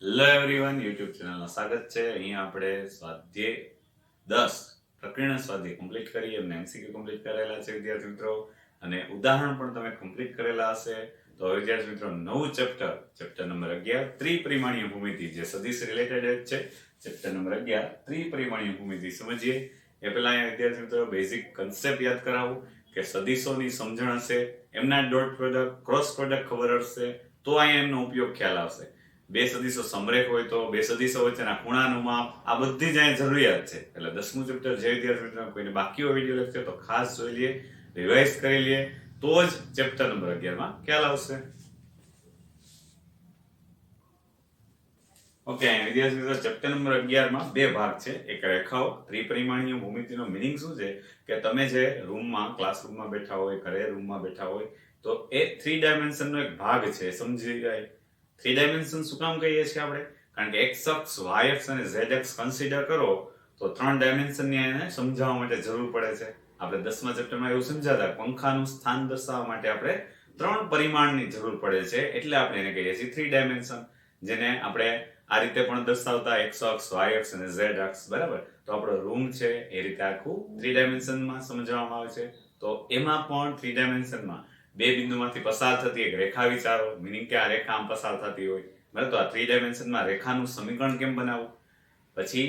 Hello everyone, YouTube ચેનલમાં સ્વાગત છે. અહીંયા આપણે સ્વાધ્યાય 10 પ્રકરણ સ્વાધ્યાય કમ્પ્લીટ કરી એમને એમસીક્યુ કમ્પ્લીટ કરેલા છે વિદ્યાર્થી મિત્રો, અને ઉદાહરણ પણ તમે કમ્પ્લીટ કરેલા હશે. તો હવે વિદ્યાર્થી મિત્રો નવું ચેપ્ટર નંબર 11 ત્રિપરિમાણીય ભૂમિતિ, જે સદિશ રિલેટેડ છે. ચેપ્ટર નંબર 11 ત્રિપરિમાણીય ભૂમિતિ સમજીએ એ પહેલા અહીંયા વિદ્યાર્થી મિત્રો બેઝિક કન્સેપ્ટ યાદ કરાવું કે સદિશોની સમજણ હશે, એમના ડોટ પ્રોડક્ટ ક્રોસ પ્રોડક્ટ ખબર હશે તો અહીંયા એમનો ઉપયોગ ખ્યાલ આવશે. બે સદિશો સમરેખ હોય તો બે સદિશો વચ્ચેના ખૂણાનું માપ, આ બધી જ અહીંયા જરૂરિયાત છે. એટલે 10મું ચેપ્ટર જે વિદ્યાર્થી મિત્રો કોઈને બાકી હોય વિડીયો લેક્ચર તો ખાસ જોઈ લઈએ, રિવાઇઝ કરી લઈએ, તો જ ચેપ્ટર નંબર 11 માં ખ્યાલ આવશે. ઓકે, અહીંયા વિદ્યાર્થી મિત્રો ચેપ્ટર નંબર 11 માં બે ભાગ છે. એક રેખાઓ. ત્રિપરિમાણીય ભૂમિતિનો મીનિંગ શું છે કે તમે જે રૂમમાં, ક્લાસરૂમમાં બેઠા હોય, ઘરે રૂમમાં બેઠા હોય તો એ 3 ડાયમેન્શનનો એક ભાગ છે. સમજી જાય 3 ડાયમેન્શન શું કામ કહીએ છીએ આપણે? કારણ કે x અક્ષ, y અક્ષ અને z અક્ષ કન્સિડર કરો તો 3 ડાયમેન્શનની એને સમજાવવા માટે જરૂર પડે છે. આપણે 10મા ચેપ્ટરમાં એવું સમજાતા પંખાનું સ્થાન દર્શાવવા માટે આપણે 3 પરિમાણની જરૂર પડે છે, એટલે આપણે એને કહીએ છીએ 3 ડાયમેન્શન, જેને આપણે આ રીતે પણ દર્શાવતા x અક્ષ, y અક્ષ અને z અક્ષ. બરાબર? તો આપણો રૂમ છે એ રીતે આખું 3 ડાયમેન્શનમાં સમજાવવામાં આવે છે. તો એમાં પણ 3 ડાયમેન્શનમાં બે બિંદુમાંથી પસાર થતી એક રેખા વિચારો, મીનિંગ કે આ રેખા આમ પસાર થતી હોય. બરાબર? તો આ 3 ડાયમેન્શનમાં રેખાનું સમીકરણ કેમ બનાવવું? પછી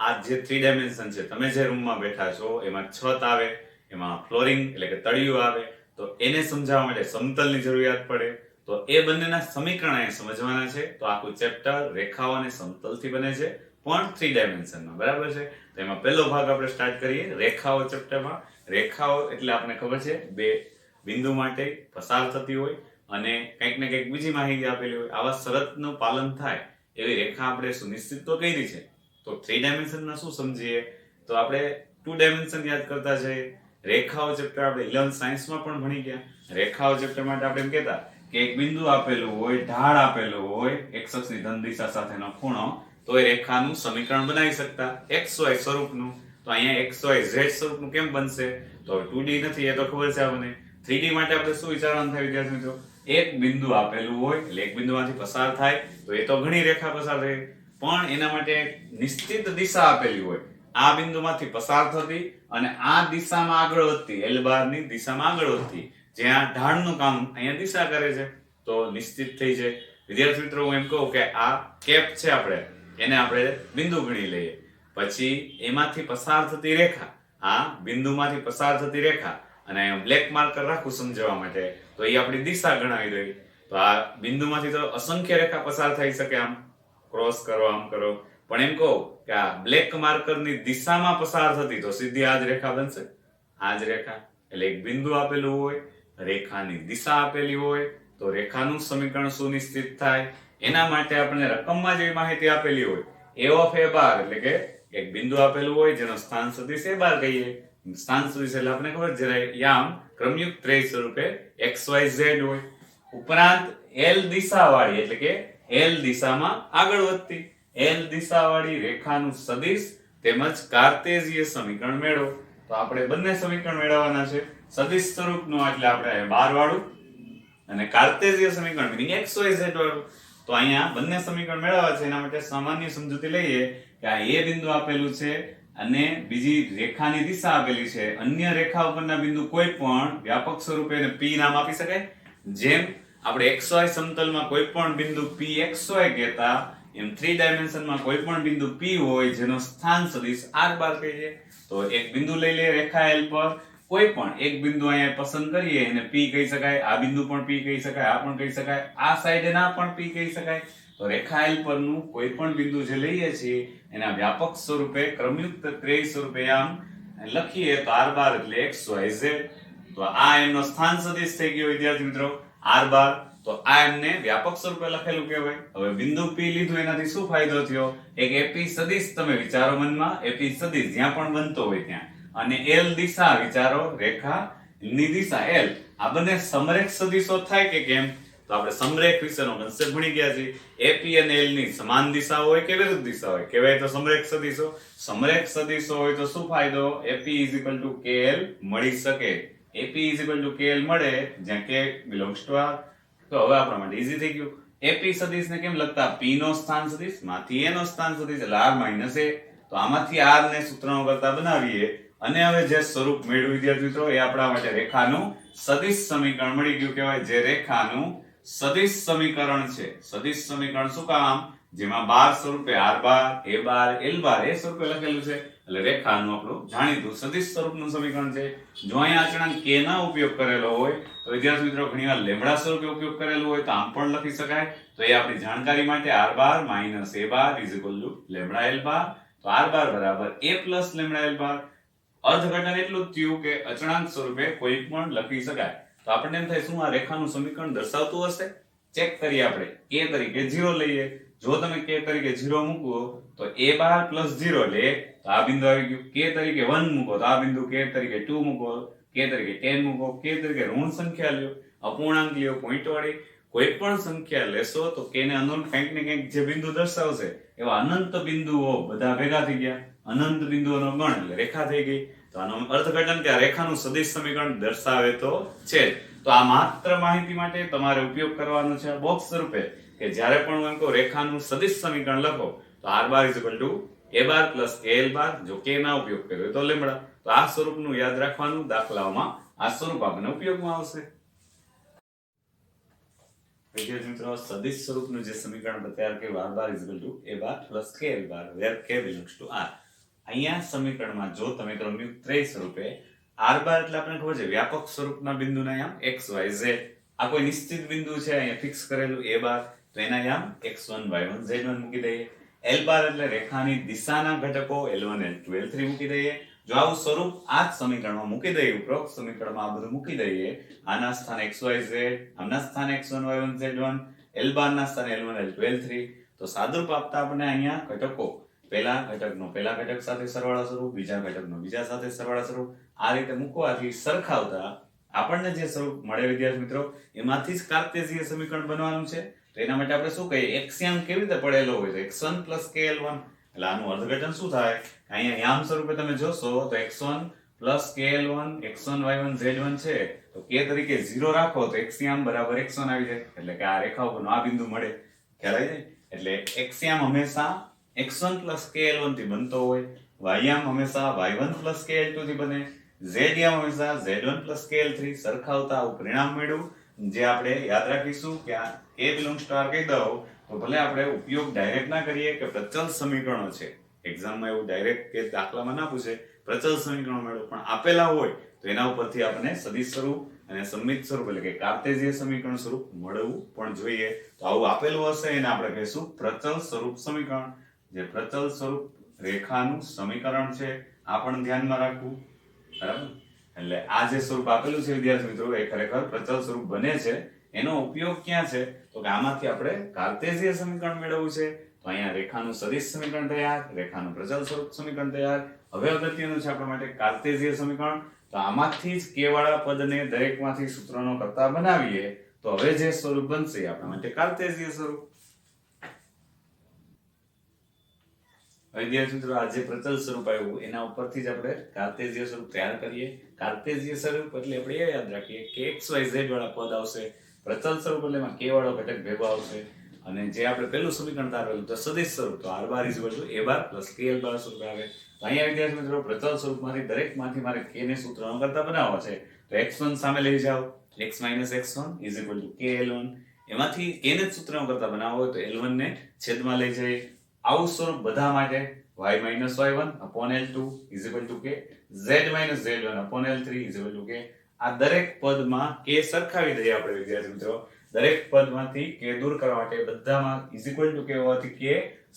આ જે 3 ડાયમેન્શન છે, તમે જે રૂમમાં બેઠા છો એમાં છત આવે, એમાં ફ્લોરિંગ એટલે કે તળિયું આવે, તો એને સમજાવવા માટે સમતલની જરૂરિયાત પડે. તો એ બંનેના સમીકરણ અહીંયા સમજવાના છે. તો આખું ચેપ્ટર રેખાઓ અને સમતલથી બને છે, પણ 3 ડાયમેન્શનમાં. બરાબર છે? તો એમાં પહેલો ભાગ આપણે સ્ટાર્ટ કરીએ રેખાઓ ચેપ્ટરમાં. રેખાઓ એટલે આપણને ખબર છે બે બિંદુ માટે પસાર થતી હોય અને કંઈક ને કંઈક બીજી માહિતી આપેલી હોય, આવા શરતનું પાલન થાય એવી રેખા આપણે સુનિશ્ચિત તો કરી છે. તો 3 ડાયમેન્શનમાં શું સમજીએ? તો આપણે 2 ડાયમેન્શન યાદ કરતા જઈએ. રેખાઓ ચેપ્ટર આપણે 11th સાયન્સમાં પણ ભણી ગયા. રેખાઓ ચેપ્ટર માટે આપણે એમ કહેતા કે એક બિંદુ આપેલું હોય, ઢાળ આપેલું હોય, x અક્ષની ધન દિશા સાથેનો ખૂણો, તો એ રેખાનું સમીકરણ બનાવી શકતા xy સ્વરૂપનું. તો અહીંયા xy z સ્વરૂપનું કેમ બનશે? તો 2D નથી, એ તો ખબર છે આપણને. 3D માટે આપણે શું વિચારવાનું થાય વિદ્યાર્થી મિત્રો? એક બિંદુ આપેલું હોય એટલે એક બિંદુમાંથી પસાર થાય તો એ તો ઘણી રેખા પસાર થાય, પણ એના માટે નિશ્ચિત દિશા આપેલી હોય, આ બિંદુમાંથી પસાર થતી અને આ દિશામાં આગળ વધતી, L બારની દિશામાં આગળ વધતી, જ્યાં ઢાળનું કામ અહીંયા દિશા કરે છે, તો નિશ્ચિત થઈ છે. વિદ્યાર્થી મિત્રો હું એમ કહું કે આ કેપ છે, આપણે એને આપણે બિંદુ ગણી લઈએ. પછી એમાંથી પસાર થતી રેખા, આ બિંદુમાંથી પસાર થતી રેખા, અને બ્લેક માર્કર રાખું સમજાવવા માટે, તો એ આપણી દિશા ગણાવી દઈ. તો આ બિંદુમાંથી તો અસંખ્ય રેખા પસાર થઈ શકે, આમ ક્રોસ કરો, આમ કરો, પણ એમ કહું કે આ બ્લેક માર્કરની દિશામાં પસાર થતી તો સીધી આ જ રેખા બનશે. આ જ રેખા એટલે એક બિંદુ આપેલું હોય, રેખાની દિશા આપેલી હોય, તો રેખાનું સમીકરણ સુનિશ્ચિત થાય. એના માટે આપણને રકમમાં જે માહિતી આપેલી હોય, a of a બાર, એટલે કે એક બિંદુ આપેલું હોય જેનો સ્થાન સદિશ a બાર કહીએ. સ્થાન સદિશ એટલે આપણે ખબર છે યામ ક્રમયુક્ત ત્રેય સ્વરૂપે xyz હોય. ઉપરાંત L દિશાવાળી એટલે કે L દિશામાં આગળ વધતી L દિશાવાળી રેખાનું સદિશ તેમજ કાર્તેઝીય સમીકરણ મેળવો. તો આપણે બંને સમીકરણ મેળવવાના છે. સદિશ સ્વરૂપનું એટલે આપણે 12 વાળું અને કાર્તેઝીય સમીકરણ મીનિંગ xyz વાળું. તો અહીંયા બંને સમીકરણ મેળવવા છે. એના માટે સામાન્ય સમજૂતી લઈએ કે આ a બિંદુ આપેલું છે અને બીજી રેખાની દિશા આપેલી છે. અન્ય રેખા ઉપરના બિંદુ કોઈ પણ વ્યાપક સ્વરૂપે એને p નામ આપી શકાય. જેમ આપણે xy સમતલમાં કોઈ પણ બિંદુ pxy કહેતા, એમ 3 ડાયમેન્શનમાં કોઈ પણ બિંદુ p હોય જેનો સ્થાન સદિશ r બાર કહીએ. તો એક બિંદુ લઈ લે રેખા L પર, કોઈ પણ એક બિંદુ અહીંયા પસંદ કરીએ એને p કહી શકાય, આ બિંદુ પણ p કહી શકાય, આ પણ કહી શકાય, આ સાઈડે ના પણ p કહી શકાય. તો રેખા L પરનું કોઈ પણ બિંદુ જે લઈએ છીએ એના વ્યાપક સ્વરૂપે ક્રમયુક્ત ત્રેય સ્વરૂપે આમ લખીએ તો r બાર એટલે xyz. તો આ એમનો સ્થાન સદિશ થઈ ગયો વિદ્યાર્થી મિત્રો r બાર. તો આ એમને વ્યાપક સ્વરૂપે લખેલું કહેવાય. હવે બિંદુ p લીધું એનાથી શું ફાયદો થયો? એક ap સદિશ તમે વિચારો મનમાં, ap સદિશ જ્યાં પણ બનતો હોય ત્યાં, અને L દિશા વિચારો, રેખા ની દિશા L, આ બંને સમરેખ સદિશો થાય કે કેમ? તો આપણે સમરેખ વિશેનો કન્સેપ્ટ ભણી ગયા છીએ. AP અને L ની સમાન દિશા હોય કે વિરુદ્ધ દિશા હોય, કહેવાય તો સમરેખ સદિશો. સમરેખ સદિશો હોય તો શું ફાયદો? AP KL મળી શકે. AP KL મળે જ્યાં K belongs to R. તો હવે આપણા માટે ઈઝી થઈ ગયું. એપી સદિશને કેમ લખતા? પી નો સ્થાન સદિશ માંથી એ નો સ્થાન સદિશ એટલે r માઇનસ એ. તો આમાંથી r ને સૂત્રનો કરતા બનાવીએ અને હવે જે સ્વરૂપ મેળવ્યું વિદ્યાર્થી મિત્રો એ આપણા માટે રેખાનું સદિશ સમીકરણ મળી ગયું કહેવાય. જે રેખાનું સદિશ સમીકરણ છે. સદિશ સમીકરણ શું કામ? જેમાં 12 સ્વરૂપે r bar a bar l બાર એ સ્વરૂપે લખેલું છે એટલે રેખાનું આપણું જાણીતું સદિશ સ્વરૂપનું સમીકરણ છે. જો અહીંયા અચળાંક k ના ઉપયોગ કરેલો હોય તો વિદ્યાર્થી મિત્રો ઘણીવાર લેમ્બડા સ્વરૂપે ઉપયોગ કરેલું હોય તો આમ પણ લખી શકાય. તો એ આપણી જાણકારી માટે r bar minus a bar is equal to lambda l બાર. તો r બાર બરાબર a પ્લસ લેમ્બડા l બાર. અર્થઘટન એટલું જ થયું કે અચળાંક સ્વરૂપે કોઈ પણ લખી શકાય. તો આપણને એમ થાય શું આ રેખાનું સમીકરણ દર્શાવતું હશે? ચેક કરીએ આપણે. a તરીકે 0 લઈએ. જો તમે k તરીકે 0 મૂકો તો a બાર પ્લસ 0 એટલે તો આ બિંદુ આવી ગયું. k તરીકે 1 મૂકો તો આ બિંદુ, k તરીકે 2 મૂકો, k તરીકે 10 મૂકો, k તરીકે ઋણ સંખ્યા લ્યો, અપૂર્ણાંક લ્યો, પોઈન્ટ વાળી કોઈ પણ સંખ્યા લેશો તો k ને અનંત કંઈક ને કંઈક જે બિંદુ દર્શાવશે એવા અનંત બિંદુઓ બધા ભેગા થઈ ગયા. અનંત બિંદુઓનો ગણ એટલે રેખા થઈ ગઈ. તો આનો અર્થઘટન કે આ રેખાનું સદિશ સમીકરણ દર્શાવે તો છે. તો આ માત્ર માહિતી માટે તમારે ઉપયોગ કરવાનો છે બોક્સ સ્વરૂપે કે જ્યારે પણ હું એમ કહું રેખાનું સદિશ સમીકરણ લખો તો r bar is equal to a bar plus al બાર. જો k ના ઉપયોગ કર્યો તો લેમ્બડા. તો આ સ્વરૂપનું યાદ રાખવાનું. દાખલાઓમાં આ સ્વરૂપ આપણને ઉપયોગમાં આવશે. વિદ્યાર્થી મિત્રો, સદિશ સ્વરૂપનું જે સમીકરણ તૈયાર કર્યું r bar is equal to a bar plus kl bar where k belongs to r. અહીંયા સમીકરણમાં જો તમે ક્રમયુક્ત ત્રય સ્વરૂપે r બાર એટલે આપણને ખબર છે વ્યાપક સ્વરૂપના બિંદુના યામ x y z. આ કોઈ નિશ્ચિત બિંદુ છે અહીંયા ફિક્સ કરેલું a બાર તો એના યામ x1 y1 z1 મૂકી દઈએ. l બાર એટલે રેખાની દિશાના ઘટકો l1 l2 l3 મૂકી દઈએ. જો આવું સ્વરૂપ આ જ સમીકરણમાં મૂકી દઈએ, ઉપરોક્ત સમીકરણમાં આ બધું મૂકી દઈએ, આના સ્થાને xy z, આમના સ્થાને x1 y1 z1, l બારના સ્થાને l1 l2 l3, તો સાદુરૂપ આપતા આપણે અહીંયા ઘટકો પહેલા ઘટકનો પહેલા ઘટક સાથે સરવાળા સ્વરૂપ, બીજા ઘટકનો બીજા સાથે સરવાળા સ્વરૂપ આ રીતે મૂકવાથી સરખાવતા આપણને જે સ્વરૂપ મળે વિદ્યાર્થી મિત્રો એમાંથી જ કાર્ટેશિયન સમીકરણ બનવાનું છે. તો એના માટે આપણે શું કહીએ? એક્સિયમ કેવી રીતે પડેલો હોય તો x1 kl1 એટલે આનું અર્થઘટન શું થાય? અહીંયા યામ સ્વરૂપે તમે જોશો તો x1 kl1 x1 y1 z1 છે તો k તરીકે 0 રાખો તો x બરાબર x1 આવી જાય એટલે કે આ રેખા ઉપરનો આ બિંદુ મળે. ખ્યાલ આવી જાય? એટલે x હંમેશા x1 kl1 થી બનતો હોય, y હંમેશા y1 kl2 થી બને, z હંમેશા z1 kl3. સરખાવતા આવું પરિણામ મેળવ્યું જે આપણે યાદ રાખીશું કે આ a belongs to r કહી દઉં તો ભલે આપણે ઉપયોગ ડાયરેક્ટ ના કરીએ કે પ્રચલ સમીકરણો છે, એક્ઝામમાં એવું ડાયરેક્ટ કે દાખલામાં ના પૂછે પ્રચલ સમીકરણો મેળવો, પણ આપેલા હોય તો એના ઉપરથી આપણે સદિશ સ્વરૂપ અને સંમિત સ્વરૂપ એટલે કે કાર્ટેશિયન સમીકરણ સ્વરૂપ મળવું પણ જોઈએ. તો આવું આપેલું હશે એને આપણે કહીશું પ્રચલ સ્વરૂપ સમીકરણ. જે પ્રચલ સ્વરૂપ રેખાનું સમીકરણ છે આ પણ ધ્યાનમાં રાખવું. બરાબર? એટલે આ જે સ્વરૂપ આપેલું છે વિદ્યાર્થી મિત્રો એ ખરેખર પ્રચલ સ્વરૂપ બને છે. એનો ઉપયોગ ક્યાં છે તો કે આમાંથી આપણે કાર્ટેશિયન સમીકરણ મેળવવું છે. તો અહીંયા રેખાનું સદિશ સમીકરણ તૈયાર, રેખાનું પ્રચલ સ્વરૂપ સમીકરણ તૈયાર. હવે અગત્યનું છે આપણા માટે કાર્ટેશિયન સમીકરણ. તો આમાંથી જ k વાળા પદને દરેકમાંથી સૂત્રનો કરતા બનાવીએ તો હવે જે સ્વરૂપ બનશે આપણા માટે કાર્ટેશિયન સ્વરૂપ. વિદ્યાર્થી મિત્રો આ જે પ્રચલ સ્વરૂપ આવ્યું એના ઉપરથી જ આપણે કાર્ટેશિયન સ્વરૂપ તૈયાર કરીએ. કાર્ટેશિયન સ્વરૂપ એટલે આપણે એ યાદ રાખીએ કે x y z વાળા પદ આવશે. પ્રચલ સ્વરૂપ એટલે એમાં k વાળો ઘટક ભેગો આવશે. અને જે આપણે પહેલું સમીકરણ તારવેલું તો સદિશ સ્વરૂપ તો r bar is equal to a bar plus kl બાર સ્વરૂપ આવે. તો અહીંયા વિદ્યાર્થી મિત્રો પ્રચલ સ્વરૂપમાંથી દરેકમાંથી મારે k ને સૂત્રનો કરતા બનાવવા છે. તો x1 સામે લઈ જાઓ, x x1 is equal to kl1. એમાંથી k ને સૂત્રનો કરતા બનાવવો હોય તો l1 ને છેદમાં લઈ જઈએ. આવું સ્વરૂપ બધા માટે y y1 upon l2 is equal to k, z z1 upon l3 is equal to k. આ દરેક પદમાં k સરખાવી દઈએ આપણે વિદ્યાર્થી મિત્રો. દરેક પદમાંથી k દૂર કરવા માટે બધામાં is equal to k હોવાથી k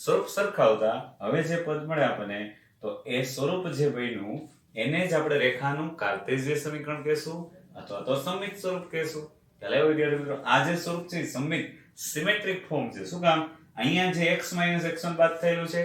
સ્વરૂપ સરખાવતા હવે જે પદ મળે આપણને તો એ સ્વરૂપ જે બન્યું એને જ આપણે રેખાનું કાર્ટેશિયન સમીકરણ કહેશું અથવા તો સંમિત સ્વરૂપ કહેશું. ચાલો વિદ્યાર્થી મિત્રો આ જે સ્વરૂપ છે સંમિત સિમેટ્રિક ફોર્મ છે. શું કામ? અહીંયા જે x x1 બાદ થયેલું છે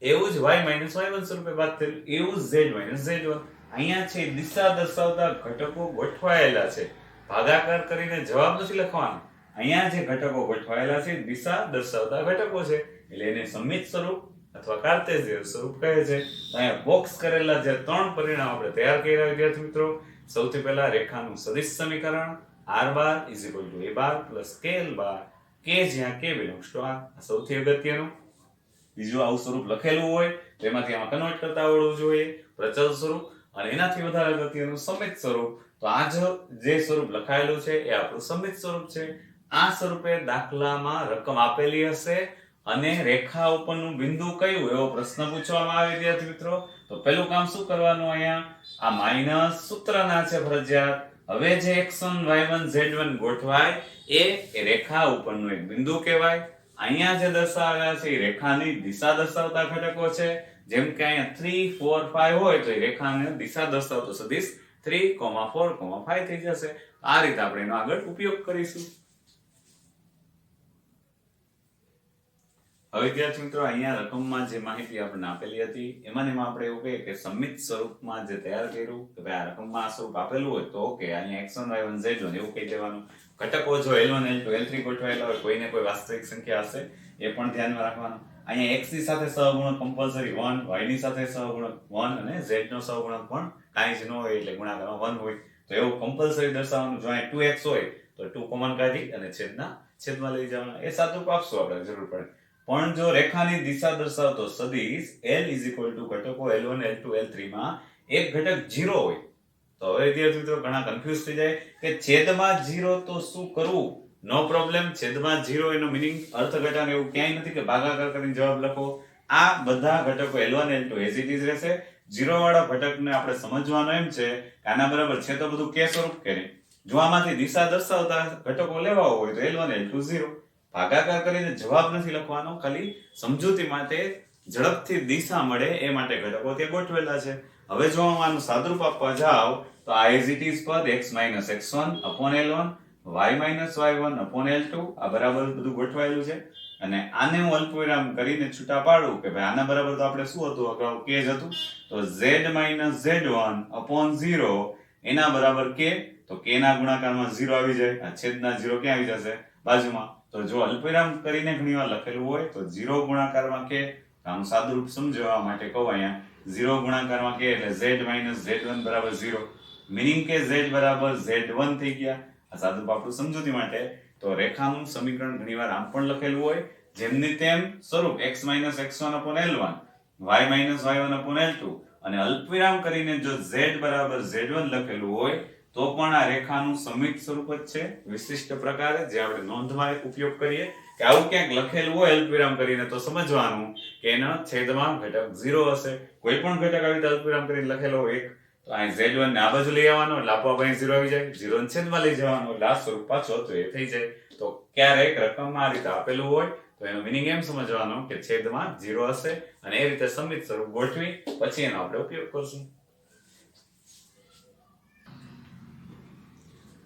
એવું જ y y1 સ્વરૂપે બાદ થયેલું, એવું જ z z1. અહીંયા છે દિશા દર્શાવતા ઘટકો ગોઠવાયેલા છે. ભાગાકાર કરીને જવાબ નથી લખવાનો. અહીંયા જે ઘટકો ગોઠવાયેલા છે દિશા દર્શાવતા ઘટકો છે એટલે એને સંમિત સ્વરૂપ અથવા કાર્ટેશિયન સ્વરૂપ કહે છે. અહીંયા બોક્સ કરેલા જે ત્રણ પરિણામ આપણે તૈયાર કર્યા વિદ્યાર્થી મિત્રો. સૌથી પહેલા રેખાનું સદિશ સમીકરણ r bar is equal to a bar plus kl bar. k કે જ્યાં કે બિલોંગ્સ ટુ આર. સૌથી અગત્યનું. બીજું આવું સ્વરૂપ લખેલું હોય તો એમાંથી આમાં કન્વર્ટ કરતા આવડવું જોઈએ પ્રચલ સ્વરૂપ. અને એનાથી વધારે અગત્યનું સમિત સ્વરૂપ. તો આ જે સ્વરૂપ લખાયેલું છે એ આપણું સમિત સ્વરૂપ છે. આ સ્વરૂપે દાખલામાં રકમ આપેલી હશે અને રેખા ઉપરનું બિંદુ કયું એવો પ્રશ્ન પૂછવામાં આવે વિદ્યાર્થી મિત્રો. તો પહેલું કામ શું કરવાનું, અહીંયા આ માઈનસ સૂત્રના છે ફરજિયાત. હવે જે x1 y1 z1 ગોઠવાય એ રેખા ઉપરનું એક બિંદુ કહેવાય. અહીંયા જે દર્શાવ્યા છે એ રેખાની દિશા દર્શાવતા ઘટકો છે. જેમ કે અહીંયા 3 4 5 હોય તો એ રેખાની દિશા દર્શાવતો સદિશ 3, 4, 5 થઈ જશે. આ રીતે આપણે એનો આગળ ઉપયોગ કરીશું. હવે વિદ્યાર્થી મિત્રો અહીંયા રકમમાં જે માહિતી આપણને આપેલી હતી એમાં આપણે એવું કહીએ કે સમિત સ્વરૂપમાં જે તૈયાર કર્યું કે ભાઈ આ રકમમાં આ સ્વરૂપ આપેલું હોય તો ઓકે અહીંયા x1 y1 z1 એવું કહી દેવાનું. ઘટકો જો l1 l2 l3 ગોઠવાયેલા હોય કોઈને કોઈ વાસ્તવિક સંખ્યા હશે એ પણ ધ્યાનમાં રાખવાનું. અહીંયા x ની સાથે સહગુણક કમ્પલસરી 1, y ની સાથે સહગુણક 1 અને z નો સહગુણક પણ કાંઈ જ ન હોય એટલે ગુણાકારમાં 1 હોય તો એવું કમ્પલસરી દર્શાવવાનું. જો અહીંયા 2x હોય તો 2 કોમન કાઢી અને છેદમાં લઈ જવાના. એ સાદું આપશું આપણે જરૂર પડે. પણ જો રેખાની દિશા દર્શાવતો સદિશ l ઘટકો l1 l2 l3 માં એક ઘટક 0 હોય તો હવે વિદ્યાર્થી મિત્રો ઘણા કન્ફ્યુઝ થઈ જાય કે છેદમાં 0 તો શું કરવું. નો પ્રોબ્લેમ. છેદમાં 0 એનો મીનિંગ અર્થઘટન એવું ક્યાંય નથી કે ભાગાકાર કરીને જવાબ લખો. આ બધા ઘટકો l1 l2 as it is રહેશે. 0 વાળા ઘટકને આપણે સમજવાનો એમ છે કે આના બરાબર છે તો બધું કે સ્વરૂપ કરે. જો આમાંથી દિશા દર્શાવતા ઘટકો લેવા હોય તો l1 l2 0. ભાગાકાર કરીને જવાબ નથી લખવાનો, ખાલી સમજૂતી માટે ઝડપથી દિશા મળે એ માટે ઘટકો ત્યાં ગોઠવેલા છે. હવે જો હું આનું સાદરૂપ આપવા જાઉં તો આ એઝ ઇટ ઇઝ પદ x - x1 upon l1 y - y1 upon l2 આ બરાબર બધું ગોઠવાયેલું છે. અને આને હું અલ્પવિરામ કરીને છૂટા પાડું કે ભાઈ આના બરાબર તો આપણે શું હતું અગાઉ k જ હતું તો z - z1 upon 0 એના બરાબર k. તો k ના ગુણાકારમાં 0 આવી જાય. આ છેદના 0 ક્યાં આવી જશે બાજુમાં. તો જો અલ્પવિરામ કરીને ઘણીવાર લખેલું હોય તો 0 ગુણાકારમાં k. આનું સાદુરૂપ સમજવા માટે કહું અહીંયા 0 ગુણાકારમાં k એટલે z - z1 બરાબર 0. મીનિંગ કે z બરાબર z1 થઈ ગયા. આ સાદુરૂપ આપણું સમજૂતી માટે. તો રેખાનું સમીકરણ ઘણીવાર આમ પણ લખેલું હોય જેમની તેમ સ્વરૂપ x - x1 upon l1 y - y1 upon l2 અને અલ્પવિરામ કરીને જો z બરાબર z1 લખેલું હોય તો પણ આ રેખાનું સમિત સ્વરૂપ જ છે વિશિષ્ટ પ્રકારે જે આપણે નોંધમાં ઉપયોગ કરીએ કે આવું ક્યાંક લખેલું હોય અલ્પવિરામ કરીને તો સમજવાનું કે એના છેદમાં ઘટક 0 હશે. કોઈ પણ ઘટક આવી રીતે અલ્પવિરામ કરીને લખેલો હોય તો અહીં z1 ને આ બાજુ લઈ આવવાનો એટલે આપોઆપ અહીં 0 આવી જાય. 0 ને છેદમાં લઈ જવાનો એટલે આ સ્વરૂપ પાછો તો એ થઈ જાય. તો ક્યારેક રકમમાં આ રીતે આપેલું હોય તો એનો મીનિંગ એમ સમજવાનો કે છેદમાં 0 હશે અને એ રીતે સમિત સ્વરૂપ ગોઠવી પછી એનો આપણે ઉપયોગ કરશું.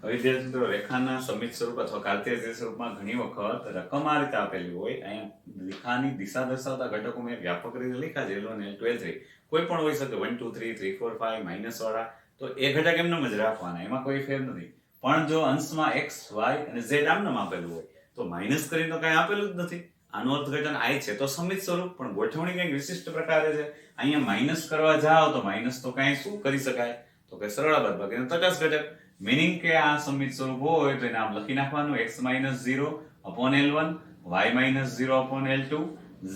હવે વિદ્યાર્થી મિત્રો રેખાના સમિત સ્વરૂપ અથવા કાર્તેશીય સ્વરૂપમાં ઘણી વખત રકમ આ રીતે આપેલી હોય. અહીંયા રેખાની દિશા દર્શાવતા ઘટકો મેં વ્યાપક રીતે લખ્યા છે l1 l2 l3 કોઈ પણ હોઈ શકે 1 2 3 3 4 5 માઇનસ વાળા તો એ ઘટક એમનેમ જ રાખવાના, એમાં કોઈ ફેર નથી. પણ જો અંશમાં x y અને z આમનામ આપેલું હોય તો માઇનસ કરીને તો કઈ આપેલું જ નથી. આનું અર્થઘટન I છે તો સમિત સ્વરૂપ પણ ગોઠવણી કંઈક વિશિષ્ટ પ્રકારે છે. અહીંયા માઇનસ કરવા જાઓ તો માઇનસ તો કઈ શું કરી શકાય તો કે સરળ બાદબાકીનો તટસ્થ ઘટક. મીનિંગ કે આ સમિત સ્વરૂપ હોય તો એને આમ લખી નાખવાનું x - 0 upon l1 y - 0 upon l2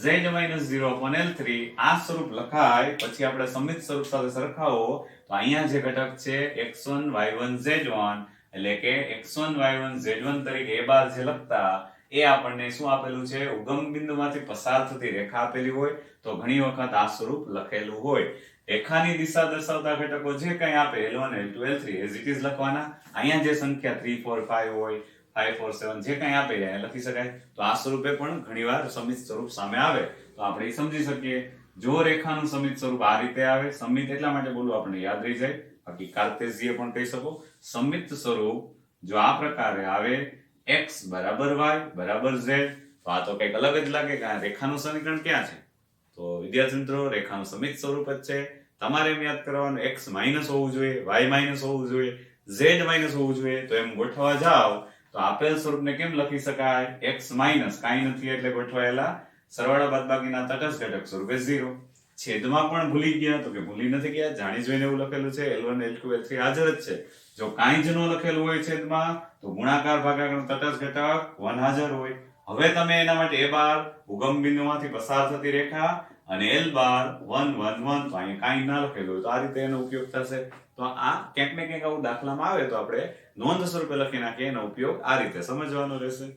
z - 0 upon l3. આ સ્વરૂપ લખાય પછી આપણે સમિત સ્વરૂપ સાથે સરખાવો તો અહીંયા જે ઘટક છે x1 y1 z1 એટલે કે x1 y1 z1 તરીકે એ બાર જે લખતા એ આપણને શું આપેલું છે ઉગમ બિંદુમાંથી પસાર થતી રેખા આપેલી હોય તો ઘણી વખત આ સ્વરૂપ લખેલું હોય. રેખાની દિશા દર્શાવતા ઘટકો જે કંઈ આપે l1 l2 l3 as it is લખવાના. અહીંયા જે સંખ્યા 3 4 5 હોય 5 4 7 જે કંઈ આપે એ લખી શકાય. તો આ સ્વરૂપે પણ ઘણીવાર સમિત સ્વરૂપ સામે આવે તો આપણે એ સમજી શકીએ. જો રેખાનું સમિત સ્વરૂપ આ રીતે આવે, સમિત એટલા માટે બોલવું આપણને યાદ રહી જાય, બાકી કાર્તેશીય પણ કહી શકો. સમિત સ્વરૂપ જો આ પ્રકારે આવે x બરાબર y બરાબર z તો આ તો કંઈક અલગ જ લાગે કે આ રેખાનું સમીકરણ ક્યાં છે. તો વિદ્યાર્થી મિત્રો રેખાનું સમિત સ્વરૂપ જ છે. તમારે એમ યાદ કરવાનું x માઇનસ હોવું જોઈએ, y માઇનસ હોવું જોઈએ, z માઇનસ હોવું જોઈએ. તો એમ ગોઠવા જાવ તો આપેલ સ્વરૂપને કેમ લખી શકાય x માઇનસ કાંઈ નથી એટલે ગોઠવાયેલા સરવાળા બાદબાકીના તટસ્થ ઘટક સ્વરૂપે 0. છેદમાં પણ ભૂલી ગયા તો કે ભૂલી નથી ગયા, જાણી જોઈને એવું લખેલું છે l1 l2 l3 હાજર જ છે. જો કાંઈ જ ન લખેલું હોય છેદમાં તો ગુણાકાર ભાગાકાર તટસ્થ ઘટક 1 હાજર હોય. હવે તમે એના માટે a બાર ઉગમ બિંદુમાંથી પસાર થતી રેખા અને l બાર 1 1 1 તો અહીંયા કાંઈ ના લખેલું હોય તો આ રીતે એનો ઉપયોગ થશે. તો આ ક્યાંક ને ક્યાંક આવું દાખલામાં આવે તો આપણે નોંધ સ્વરૂપે લખી નાખીએ. એનો ઉપયોગ આ રીતે સમજવાનો રહેશે.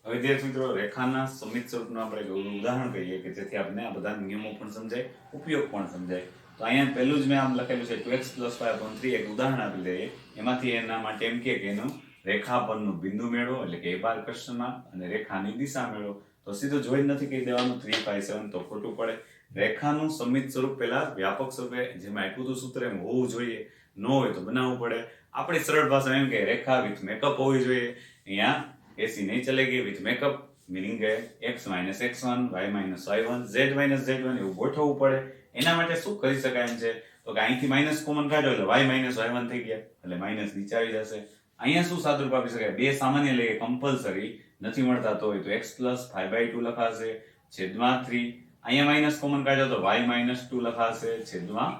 હવે વિદ્યાર્થી મિત્રો, રેખાના સમિત સ્વરૂપનું આપણે એક ઉદાહરણ કહીએ કે જેથી આપણે આ બધા નિયમો પણ સમજાય, ઉપયોગ પણ સમજાય. તો અહીંયા પહેલું જ મેં આમ લખેલું છે 2x + 5/3. એક ઉદાહરણ આપી દઈએ. એમાંથી એના માટે એમ કે એનું રેખા પરનું બિંદુ મેળવો, એટલે કે a બાર question mark, અને રેખાની દિશા મેળવો. તો સીધું જોઈ નથી કહી દેવાનું 3 5 7 તો ખોટું પડે. રેખાનું સમિત સ્વરૂપ પહેલા વ્યાપક સ્વરૂપે જેમાં આપ્યું હતું સૂત્ર એમ હોવું જોઈએ. ન હોય તો બનાવવું પડે. આપણી સરળ ભાષામાં એમ કે રેખા વિથ મેકઅપ હોવી જોઈએ. અહીંયા ऐसी नहीं चलेगी विथ मेकअप, मीनिंग है x - x1 y - y1 z - z1 એવું ગોઠવવું પડે. એના માટે શું કરી શકાય એમ છે તો કે અહીંથી માઈનસ કોમન કાઢો એટલે y - y1 થઈ ગયા, એટલે માઈનસ નીચે આવી જશે. અહીંયા શું સાદુરૂપ આપી શકાય? બે સામાન્ય લઈએ, કમ્પલસરી નથી મળતા તો હોય તો x + 5/2 લખાશે છેદમાં 3. અહીંયા માઈનસ કોમન કાઢો તો y - 2 લખાશે છેદમાં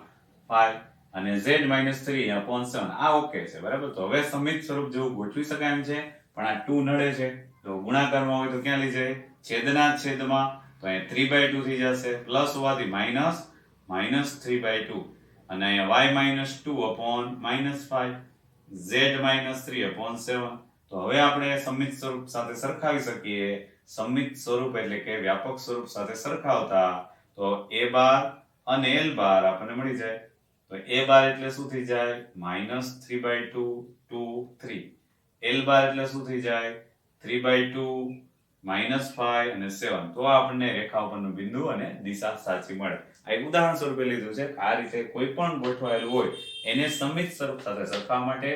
5 અને z - 3 upon 7. આ ઓકે છે, બરાબર. તો હવે સમિત સ્વરૂપ જેવું ગોઠવી શકાય એમ છે, પણ આ 2 નડે છે તો ગુણાકારમાં હોય તો ક્યાં લઈ જાય? છેદના છેદમાં. તો અહીંયા 3/2 થઈ જશે, પ્લસ હોવાથી માઈનસ -3/2 અને અહીંયા y - 2 upon -5 z - 3 upon 7. તો હવે આપણે સમિત સ્વરૂપ સાથે સરખાવી શકીએ. સમિત સ્વરૂપ એટલે કે વ્યાપક સ્વરૂપ સાથે સરખાવતા તો a બાર અને l બાર આપણને મળી જાય. તો a બાર એટલે શું થઈ જાય? -3/2 2 3. l બાર એટલે શું થઈ જાય? 3/2 -5 અને 7. તો આપણને રેખા ઉપરનું બિંદુ અને દિશા સાચી મળે. આ એક ઉદાહરણ સ્વરૂપે લીધું છે. આ રીતે કોઈ પણ ગોઠવાયેલું હોય એને સમિત સ્વરૂપ સાથે સરખાવવા માટે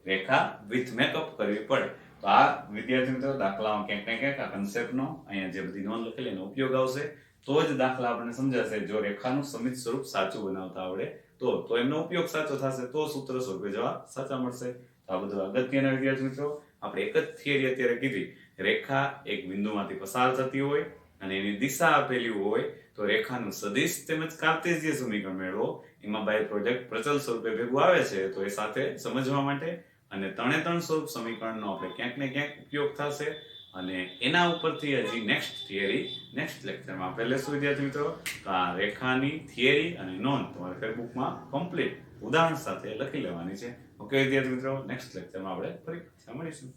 રેખા વિથ મેકઅપ કરવી પડે. તો આ વિદ્યાર્થી મિત્રો દાખલામાં ક્યાંક ને ક્યાંક આ કન્સેપ્ટનો અહીંયા જે બધી નોંધ લખેલી એનો ઉપયોગ આવશે. તો જ દાખલા આપણને સમજાશે. જો રેખાનું સમિત સ્વરૂપ સાચું બનાવતા આવડે તો એમનો ઉપયોગ સાચો થશે, તો સૂત્ર સ્વરૂપે જવાબ સાચા મળશે. તો આ બધું અગત્યના વિદ્યાર્થી મિત્રો. આપણે એક જ થિયરી અત્યારે કીધી. રેખા એક બિંદુમાંથી પસાર થતી હોય અને એની દિશા આપેલી હોય તો રેખાનું સદિશ તેમજ કાર્ટેશિય સમીકરણ મેળવો. એમાં બાય પ્રોડક્ટ પ્રચલ સ્વરૂપે ભેગું આવે છે, તો એ સાથે સમજવા માટે અને 3 સ્વરૂપ સમીકરણનો આપણે ક્યાંક ને ક્યાંક ઉપયોગ થશે. અને એના ઉપરથી હજી નેક્સ્ટ થિયરી નેક્સ્ટ લેક્ચરમાં આપણે લેશું વિદ્યાર્થી મિત્રો. તો આ રેખાની થિયરી અને નોંધ તમારે ફેસબુકમાં કમ્પ્લીટ ઉદાહરણ સાથે લખી લેવાની છે. ઓકે વિદ્યાર્થી મિત્રો, નેક્સ્ટ લેક્ચરમાં આપણે ફરી મળીશું.